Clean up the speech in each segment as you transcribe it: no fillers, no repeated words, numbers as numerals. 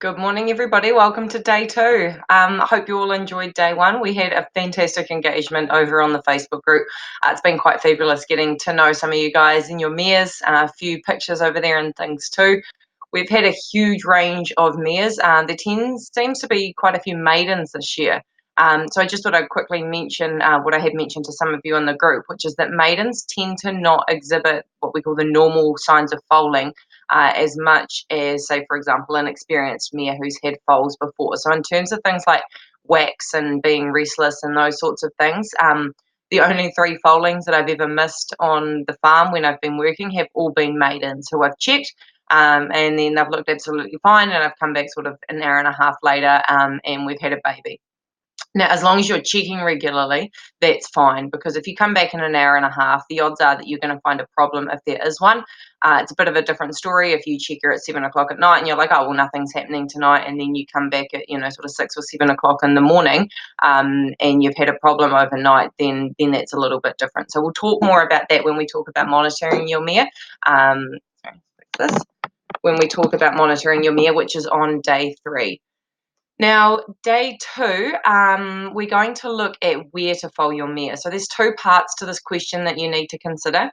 Good morning, everybody. Welcome to day two. I hope you all enjoyed day one. We had a fantastic engagement over on the Facebook group. It's been quite fabulous getting to know some of you guys and your mares, a few pictures over there and things too. We've had a huge range of mares. There seems to be quite a few maidens this year. So I just thought I'd quickly mention what I had mentioned to some of you in the group, which is that maidens tend to not exhibit what we call the normal signs of foaling as much as, say, for example, an experienced mare who's had foals before. So in terms of things like wax and being restless and those sorts of things, the only three foalings that I've ever missed on the farm when I've been working have all been maidens who I've checked. And then they've looked absolutely fine, and I've come back sort of an hour and a half later, and we've had a baby. Now, as long as you're checking regularly, that's fine, because if you come back in an hour and a half, the odds are that you're going to find a problem if there is one. It's a bit of a different story if you check her at 7 o'clock at night and you're like, oh, well, nothing's happening tonight. And then you come back at, sort of 6 or 7 o'clock in the morning, and you've had a problem overnight, then that's a little bit different. So we'll talk more about that when we talk about monitoring your mare. Sorry, this. When we talk about monitoring your mare, which is on day 3. Now, day 2, we're going to look at where to foal your mare. So there's 2 parts to this question that you need to consider.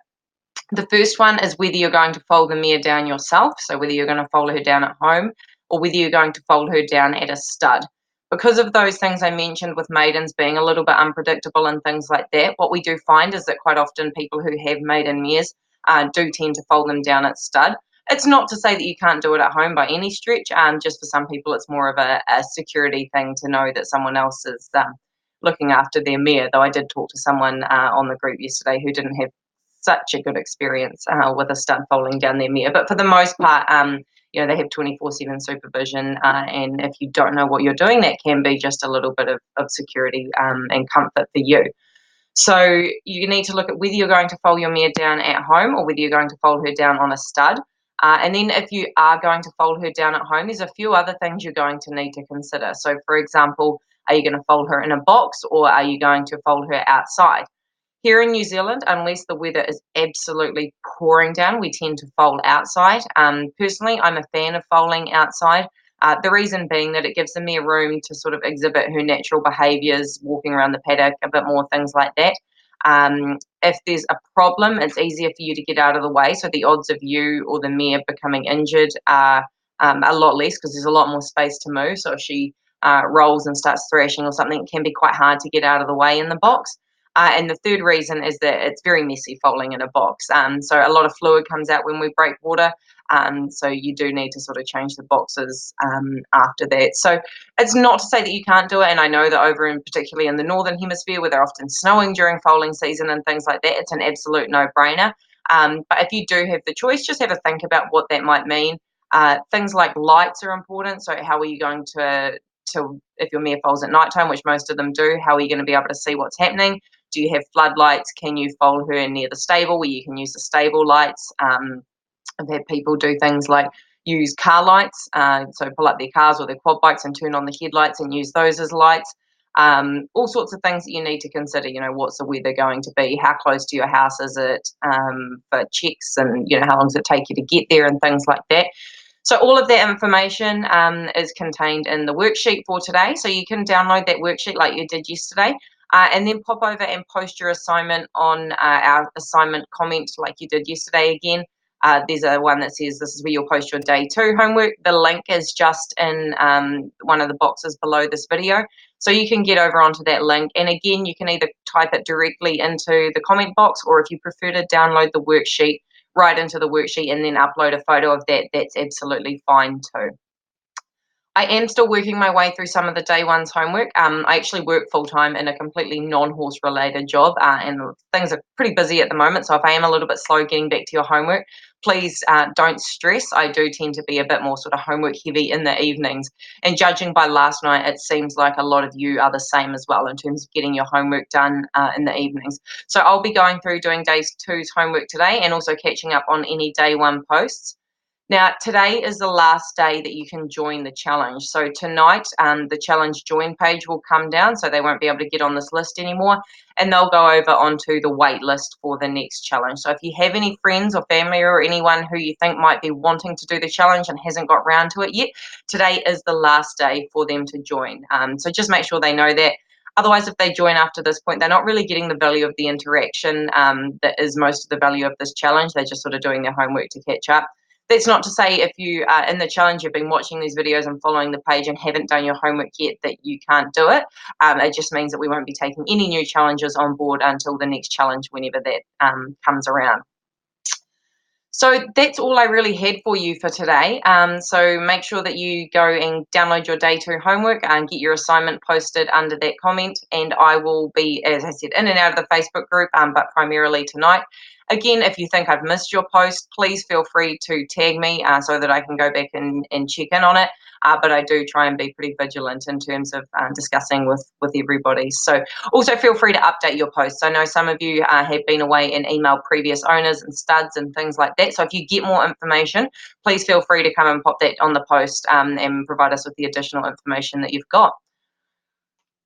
The first one is whether you're going to foal the mare down yourself, so whether you're going to foal her down at home, or whether you're going to foal her down at a stud. Because of those things I mentioned with maidens being a little bit unpredictable and things like that, what we do find is that quite often people who have maiden mares do tend to foal them down at stud. It's not to say that you can't do it at home by any stretch. Just for some people, it's more of a security thing to know that someone else is looking after their mare. Though I did talk to someone on the group yesterday who didn't have such a good experience with a stud foaling down their mare. But for the most part, they have 24/7 supervision, and if you don't know what you're doing, that can be just a little bit of security and comfort for you. So you need to look at whether you're going to foal your mare down at home or whether you're going to foal her down on a stud. And then if you are going to foal her down at home, there's a few other things you're going to need to consider. So, for example, are you going to foal her in a box or are you going to foal her outside? Here in New Zealand, unless the weather is absolutely pouring down, we tend to foal outside. Personally, I'm a fan of foaling outside. The reason being that it gives the mare room to sort of exhibit her natural behaviours, walking around the paddock, a bit more things like that. If there's a problem, it's easier for you to get out of the way, so the odds of you or the mare becoming injured are a lot less because there's a lot more space to move. So if she rolls and starts thrashing or something, it can be quite hard to get out of the way in the box. And the third reason is that it's very messy foaling in a box. So a lot of fluid comes out when we break water. So you do need to sort of change the boxes after that. So it's not to say that you can't do it. And I know that over in particularly in the Northern Hemisphere where they're often snowing during foaling season and things like that, it's an absolute no-brainer. But if you do have the choice, just have a think about what that might mean. Things like lights are important. So how are you going to if your mare foals at nighttime, which most of them do, how are you going to be able to see what's happening? Do you have floodlights? Can you foal her near the stable where you can use the stable lights? I've had people do things like use car lights, so pull up their cars or their quad bikes and turn on the headlights and use those as lights. All sorts of things that you need to consider. What's the weather going to be? How close to your house is it for checks? And, how long does it take you to get there and things like that. So all of that information is contained in the worksheet for today. So you can download that worksheet like you did yesterday. And then pop over and post your assignment on our assignment comment like you did yesterday again. There's a one that says this is where you'll post your day 2 homework. The link is just in one of the boxes below this video. So you can get over onto that link. And again, you can either type it directly into the comment box, or if you prefer to download the worksheet right into the worksheet and then upload a photo of that, that's absolutely fine too. I am still working my way through some of the day one's homework. I actually work full-time in a completely non-horse related job, and things are pretty busy at the moment. So if I am a little bit slow getting back to your homework, please don't stress. I do tend to be a bit more sort of homework heavy in the evenings. And judging by last night, it seems like a lot of you are the same as well in terms of getting your homework done in the evenings. So I'll be going through doing day 2's homework today and also catching up on any day 1 posts. Now, today is the last day that you can join the challenge. So tonight, the challenge join page will come down, so they won't be able to get on this list anymore, and they'll go over onto the wait list for the next challenge. So if you have any friends or family or anyone who you think might be wanting to do the challenge and hasn't got round to it yet, today is the last day for them to join. So just make sure they know that. Otherwise, if they join after this point, they're not really getting the value of the interaction that is most of the value of this challenge. They're just sort of doing their homework to catch up. That's not to say if you are in the challenge, you've been watching these videos and following the page and haven't done your homework yet, that you can't do it. It just means that we won't be taking any new challenges on board until the next challenge, whenever that comes around. So that's all I really had for you for today. So make sure that you go and download your day 2 homework and get your assignment posted under that comment. And I will be, as I said, in and out of the Facebook group, but primarily tonight. Again, if you think I've missed your post, please feel free to tag me so that I can go back and check in on it. But I do try and be pretty vigilant in terms of discussing with everybody. So also feel free to update your posts. I know some of you have been away and emailed previous owners and studs and things like that. So if you get more information, please feel free to come and pop that on the post and provide us with the additional information that you've got.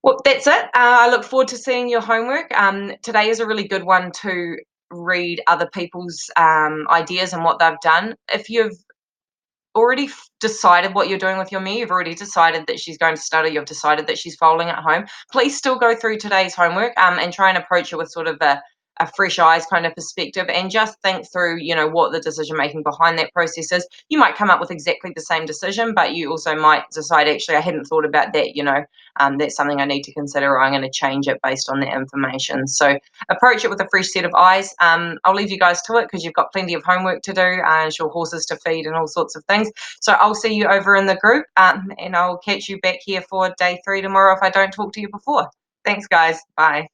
Well, that's it. I look forward to seeing your homework. Today is a really good one to read other people's ideas and what they've done. If you've already decided what you're doing with your Mia, you've already decided that she's going to study, you've decided that she's folding at home, please still go through today's homework and try and approach it with sort of a fresh eyes kind of perspective, and just think through, what the decision making behind that process is. You might come up with exactly the same decision, but you also might decide, actually, I hadn't thought about that, that's something I need to consider, or I'm going to change it based on that information. So approach it with a fresh set of eyes. I'll leave you guys to it because you've got plenty of homework to do, your horses to feed and all sorts of things. So I'll see you over in the group, and I'll catch you back here for day 3 tomorrow if I don't talk to you before. Thanks, guys. Bye.